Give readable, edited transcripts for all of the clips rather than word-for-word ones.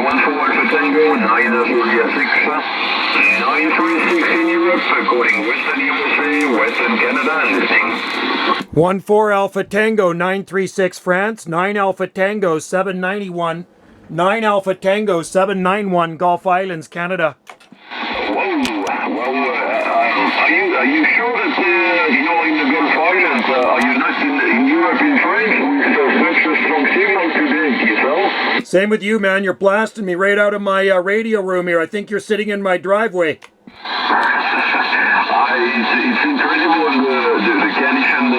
14 Alpha Tango, 936 in Europe, according Western USA, Western Canada, and listing. 14 Alpha Tango 936 France, 9 Alpha Tango 791, 9 Alpha Tango 791 Gulf Islands, Canada. Are you sure that you're in the Gulf Islands? Are you not in Europe in France with such a strong signal today, yourself? Same with you, man. You're blasting me right out of my radio room here. I think you're sitting in my driveway. It's incredible the condition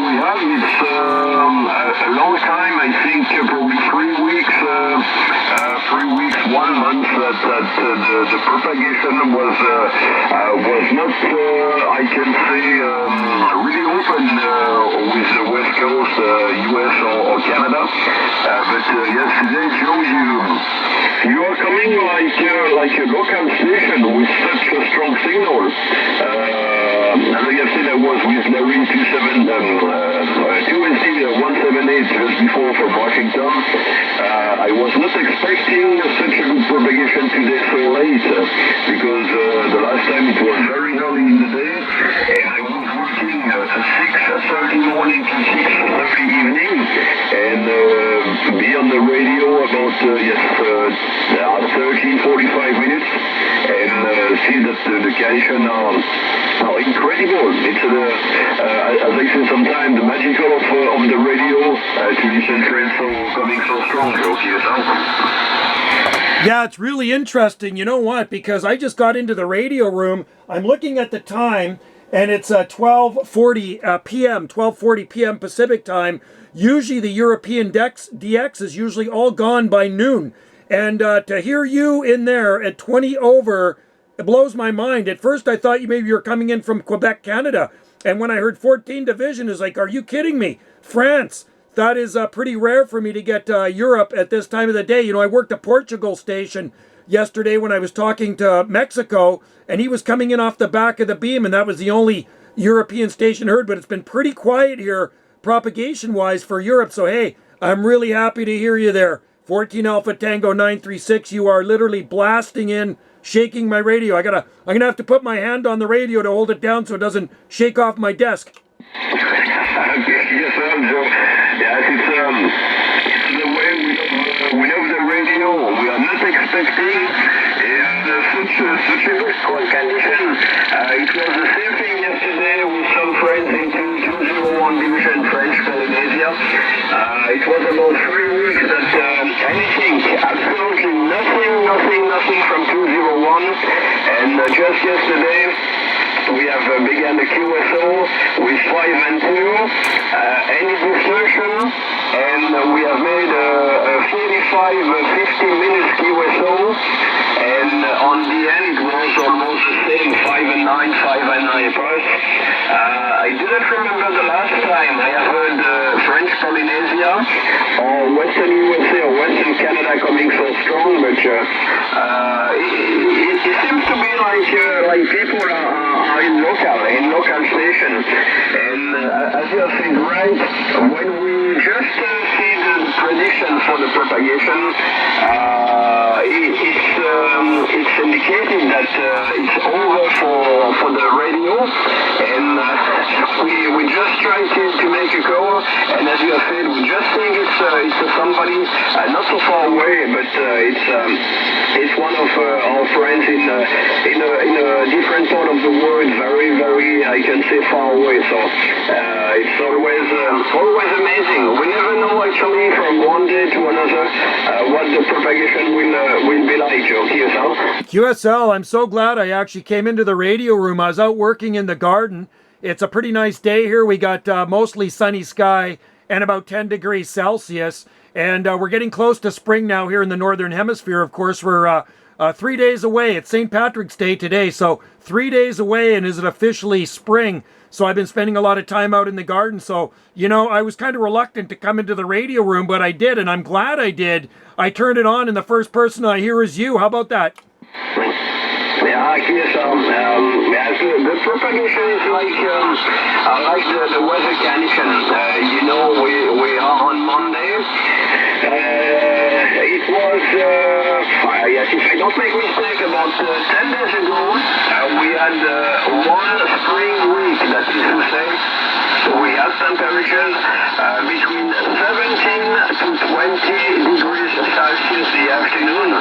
we have. It's a long time. I think probably 3 weeks, 1 month that the propagation was not, I can say, really open with the West Coast, US or Canada. But yesterday, Joe, you are coming like a local station with such a strong signal. As I have said, I was with Larry 178 just before from Washington. I was not expecting such a good propagation today so late because the last time it was very early in the day and I was working at 6:30 morning to 6:30 evening and be on the radio about 30-45 minutes and see that the conditions are incredible. It's as I say sometimes, the magical of the radio to listen friends coming so strong. Yeah, it's really interesting. You know what? Because I just got into the radio room. I'm looking at the time, and it's 12:40 p.m., 12:40 p.m. Pacific time. Usually the European DX is usually all gone by noon. And to hear you in there at 20 over, it blows my mind. At first, I thought maybe you were coming in from Quebec, Canada. And when I heard 14 Division, it's like, are you kidding me? France. That is pretty rare for me to get Europe at this time of the day. You know, I worked a Portugal station yesterday when I was talking to Mexico, and he was coming in off the back of the beam, and that was the only European station heard. But it's been pretty quiet here, propagation-wise, for Europe. So, hey, I'm really happy to hear you there. 14 Alpha Tango 936, you are literally blasting in, shaking my radio. I'm gonna have to put my hand on the radio to hold it down so it doesn't shake off my desk. Yes, it's the way we love the radio. We are not expecting such a good condition. It was the same thing yesterday with some friends in 201 Division French Polynesia. It was about 3 weeks that anything, absolutely nothing from 201. And just yesterday, we have begun the QSO with 5 and 2, any discussion, and we have made a 45-50 minutes QSO, and on the end it was almost the same, 5 and 9 plus. I didn't remember the last time I have heard French Polynesia or Western USA or Western Canada coming so strong, but it seems to be like people are in local stations. And as you have said, right, when we just see the prediction for the propagation, it's indicating that it's over for the radio, and we just try to make a call, and as you have said, we just think it's somebody not so far away, but it's one of our friends in a different part of the world, very I can say far away. So it's always amazing. We never know actually from one day to another what the propagation will be like. QSL. QSL, I'm so glad I actually came into the radio room. I was out working in the garden. It's a pretty nice day here. We got mostly sunny sky and about 10 degrees Celsius. And we're getting close to spring now here in the Northern Hemisphere. Of course, we're 3 days away. It's St. Patrick's Day today. So 3 days away, and is it officially spring? So I've been spending a lot of time out in the garden. So, you know, I was kind of reluctant to come into the radio room, but I did, and I'm glad I did. I turned it on, and the first person I hear is you. How about that? Yeah, yes, the propagation is like the weather condition. You know, we are on Monday. It was don't make mistake, about 10 days ago, we had one spring week, that is to say. So we had temperatures between 17 to 20 degrees Celsius the afternoon.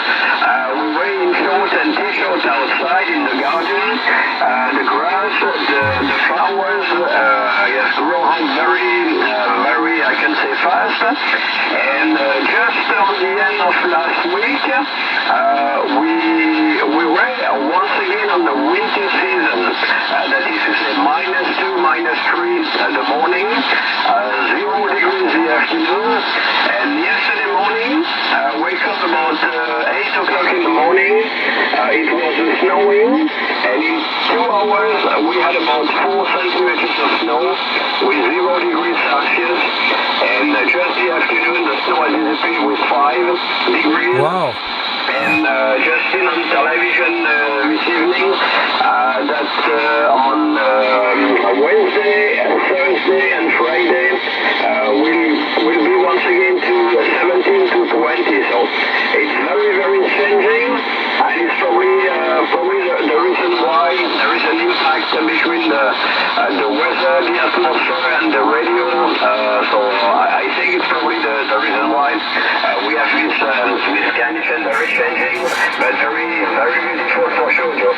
We were in shorts and t-shirts outside in the garden. The grass, the flowers, yes, grow very, I can say, fast. And just on the end of last week, we were once again on the winter season. That is to say, -2, -3 in the morning, 0 degrees in the afternoon. And yesterday morning, wake up about 8 o'clock in the morning. It was snowing, and in 2 hours we had about 4 centimeters of snow with 0 degrees Celsius. And just the afternoon, the snow had disappeared with 5 degrees. Wow. And just seen on television this evening that on Wednesday, Thursday, and Friday will be once again to 17 to 20. So it's very, very changing, and it's probably the reason why there is an impact between the weather, the atmosphere, and the radio. So I think it's probably the reason why we have this condition very changing, but very, very beautiful for sure, Joe.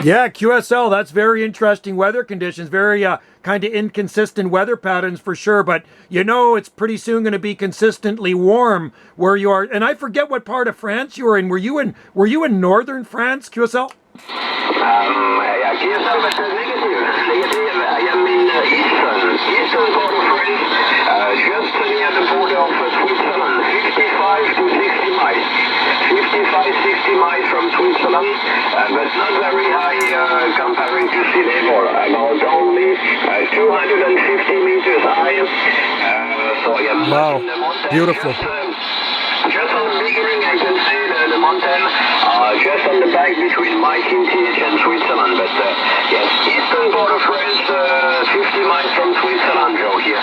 Yeah, QSL, that's very interesting weather conditions, very kind of inconsistent weather patterns for sure, but you know it's pretty soon going to be consistently warm where you are. And I forget what part of France you were in. Were you in northern France, QSL? Yeah, QSL, but negative. I am in eastern part of France, just near the border of Switzerland, 55 to 60 miles. 55, 60 miles from Switzerland, but not very high comparing to sea level, about only 250 meters high. So I am wow, in the mountain. beautiful. Just on the beginning, I can see the mountain, just on the back between my Kintiach and Switzerland. But yes, eastern part of France, 50 miles from Switzerland, Joe, here.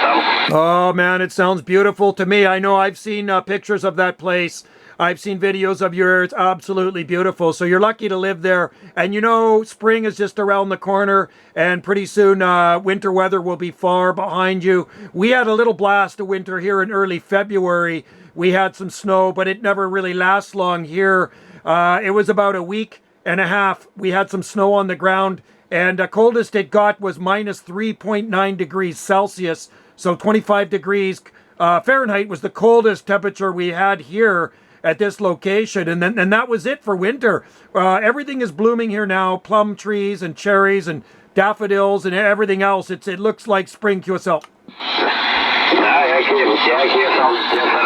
Oh man, it sounds beautiful to me. I know I've seen pictures of that place. I've seen videos of yours. Absolutely beautiful. So you're lucky to live there. And you know, spring is just around the corner, and pretty soon winter weather will be far behind you. We had a little blast of winter here in early February. We had some snow, but it never really lasts long here. It was about a week and a half. We had some snow on the ground, and the coldest it got was -3.9 degrees Celsius. So 25 degrees Fahrenheit was the coldest temperature we had here at this location, and that was it for winter. Everything is blooming here now, plum trees and cherries and daffodils and everything else. It looks like spring, QSL.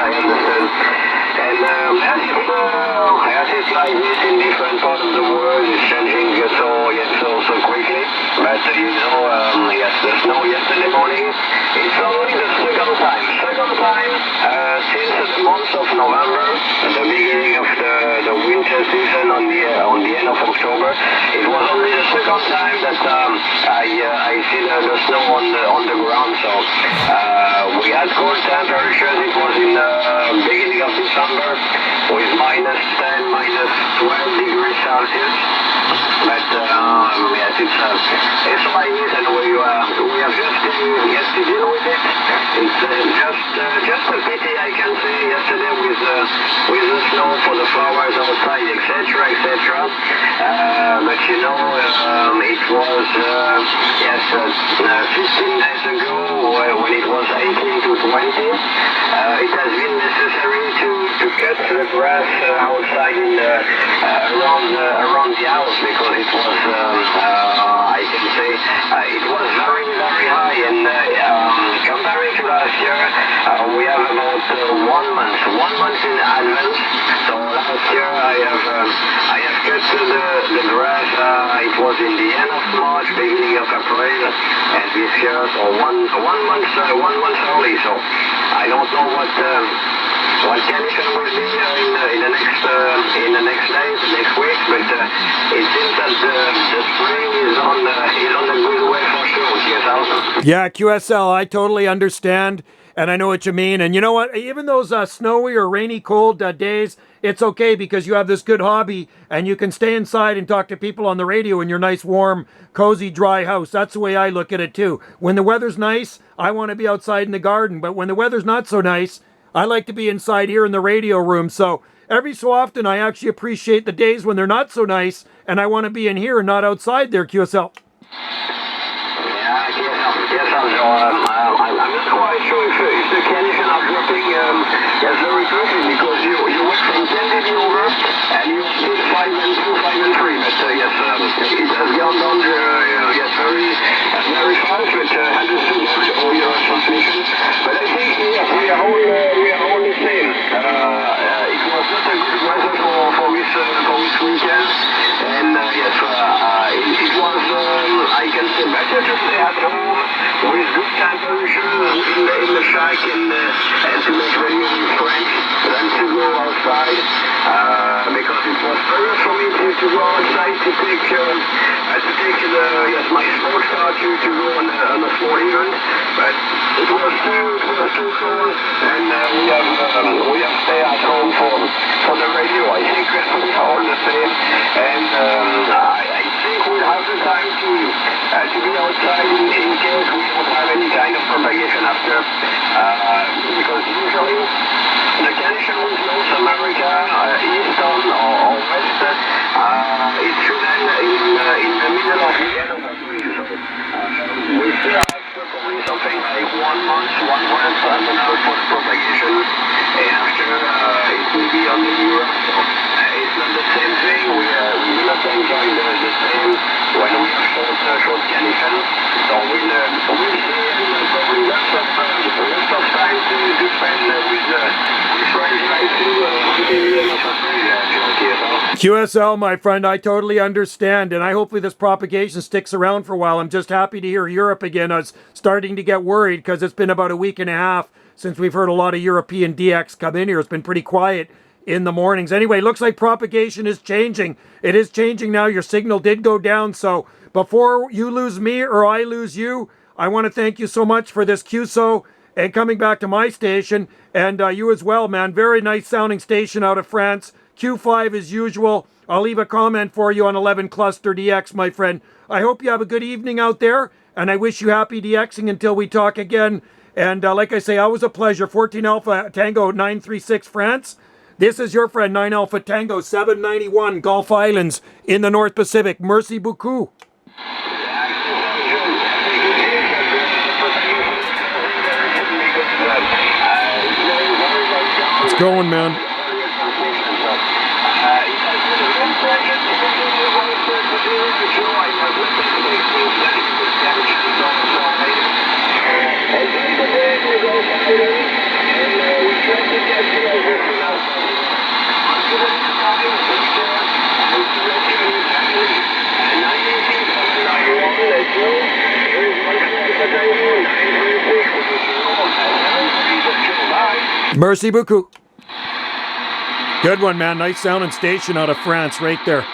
I understand. And as it's like this in different parts of the world, it's changing so quickly. But yes, the snow yesterday morning, it's only the second time since the month of November, the beginning of the winter season on the end of October. It was only the second time that I see the snow on the ground. So we had cold temperatures. It was in the beginning of December with -10, -12 degrees Celsius. But yes, it's like this, and we have just to deal with it. It's just a pity, I can say, yesterday with the snow for the flowers outside, etc., etc. But you know, it was 15 days ago when it was 18 to 20. It has been necessary to cut the grass outside around the house, because it was I can say it was very, very high, and comparing to last year, we have about 1 month in advance. So last year I have cut the grass. It was in the end of March, beginning of April, and this year so one month early. So I don't know what condition will be in the next days, next week, but it seems that the spring is on a good way for sure. Yeah, QSL, I totally understand. and I know what you mean. And you know what? Even those snowy or rainy, cold days, it's okay because you have this good hobby and you can stay inside and talk to people on the radio in your nice, warm, cozy, dry house. That's the way I look at it too. When the weather's nice, I want to be outside in the garden. But when the weather's not so nice, I like to be inside here in the radio room. So every so often, I actually appreciate the days when they're not so nice and I want to be in here and not outside there, QSL. Yes, I'm not quite sure if the conditions are dropping very quickly because you went from 10 dB over and you still 5 and 2, 5 and 3. But yes, it has gone down yes, very fast, but understood all your transmission. But I think we are all the same. It was not a good weather for this weekend. And yes, it was, I can say, better to stay at home with good temperature in the shack and to make radio with friends than to go outside. Because it was better for me to go outside to take my sports car to go on a small event. But it was too cold, and we have stayed at home for the radio. I think we are all the same, and I think we'll have the time to be outside in case we don't have any kind of propagation after, because usually the condition with North America, Eastern or West, it should end in the middle of the end of the week. So we still have probably something like 1 month, 1 month and an hour for propagation, and after it will be on the Europe. So it's not the same thing. We will not enjoy the same when we have short condition. So we'll see, and probably lots of time to spend with friends like you, QSL, my friend, I totally understand, and I hopefully this propagation sticks around for a while. I'm just happy to hear Europe again. I was starting to get worried because it's been about a week and a half since we've heard a lot of European DX come in here. It's been pretty quiet in the mornings. Anyway, looks like propagation is changing. It is changing now. Your signal did go down, so before you lose me or I lose you, I want to thank you so much for this QSO and coming back to my station, and you as well, man. Very nice sounding station out of France. Q5 as usual. I'll leave a comment for you on 11 Cluster DX, my friend. I hope you have a good evening out there, and I wish you happy DXing until we talk again. And like I say, always a pleasure. 14 Alpha Tango 936 France. This is your friend 9 Alpha Tango 791 Gulf Islands in the North Pacific. Merci beaucoup. It's going, man. Merci beaucoup. Good one, man. Nice sounding station out of France right there.